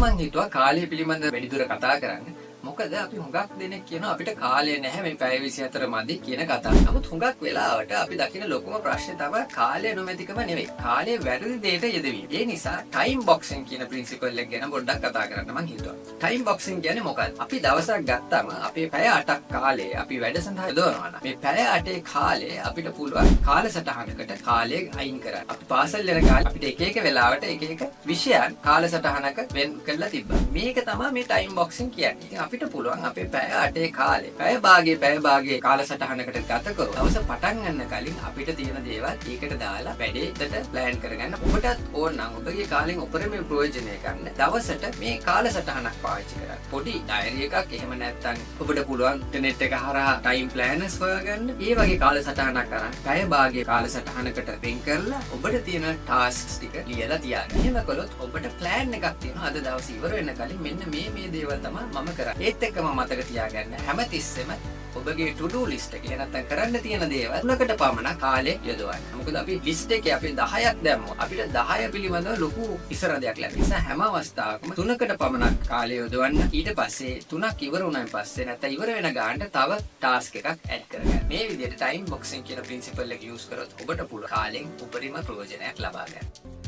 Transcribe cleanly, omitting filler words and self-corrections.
මං හිතුවා කාලය පිළිබඳව වැඩිදුර කතා කරන්න. මොකද අපි හුඟක් දෙනෙක් කියනවා අපිට කාලය නැහැ මේ පැය 24 මදි කියන කතාව. නමුත් හුඟක් වෙලාවට අපි දකින ලොකුම ප්‍රශ්නේ තමයි කාලය නොමැතිකම නෙවෙයි. කාලය වැරදි දෙයට යෙදවීම. ඒ නිසා ටයිම් බොක්සින් කියන ප්‍රින්සිපල් එක ගැන පොඩ්ඩක් කතා කරන්න මං හිතුවා. ටයිම් බොක්සින් කියන්නේ මොකක්ද? අපි දවසක් ගත්තාම අපේ පැය 8ක් කාලය අපි වැඩ සඳහා යොදවනවා නම් මේ පැය 8 කාලය අපිට පුළුවන් කාලසටහනකට කාලය අයින් කරන්න. අපි පාසල් යන කාලේ අපිට එක එක වෙලාවට එක එක විෂයන් කාලසටහනක වෙන් කරලා තිබ්බා. මේක තමයි මේ ටයිම් බොක්සින් කියන්නේ. ඉතින් අපිට පුළුවන් අපේ පැය 8 කාලේ පැය භාගයේ කාලසටහනකට ගත කරලා දවස පටන් ගන්න කලින් අපිට තියෙන දේවල් ඒකට දාලා වැඩේට ප්ලෑන් කරගන්න. ඔබටත් ඕන නම් ඔබගේ කාලෙන් උපරිම ප්‍රයෝජනය ගන්න දවසට මේ කාලසටහනක් පාවිච්චි කරන්න. පොඩි ඩයරි එකක් එහෙම නැත්නම් ඔබට පුළුවන් ඉන්ටර්නෙට් එක හරහා ටයිම් ප්ලෑනර්ස් හොයාගන්න. ඒ වගේ කාලසටහනක් අරන් පැය භාගයේ කාලසටහනකට වෙන් කරලා ඔබට තියෙන ටාස්ක්ස් ටික ලියලා තියාගන්න. එහෙම කළොත් ඔබට ප්ලෑන් එකක් තියෙනවා. අද දවස් ඉවර වෙන්න කලින් මෙන්න මේ දේවල් තමයි මම කරන්නේ. ඒත් එක්කම මතක තියාගන්න හැමතිස්සෙම ඔබගේ to do list එකේ නැත්නම් කරන්න තියෙන දේවල් තුනකට පමණ කාලය යොදවන්න. මොකද අපි list එකේ අපි 10ක් දැම්මොත් අපිට 10 පිළිබඳව ලොකු ඉස්සරහයක් ලැබෙනවා. ඒ නිසා හැම අවස්ථාවකම තුනකට පමණ කාලය යොදවන්න. ඊට පස්සේ තුනක් ඉවර වුණාන් පස්සේ නැත්නම් ඉවර වෙන ගානට තව ටාස්ක් එකක් ඇඩ් කරගන්න. මේ විදිහට ටයිම් බොක්සින් කියන ප්‍රින්සිපල් එක යූස් කරොත් ඔබට පුළුවන් කාලෙන් උපරිම ප්‍රයෝජනයක් ලබා ගන්න.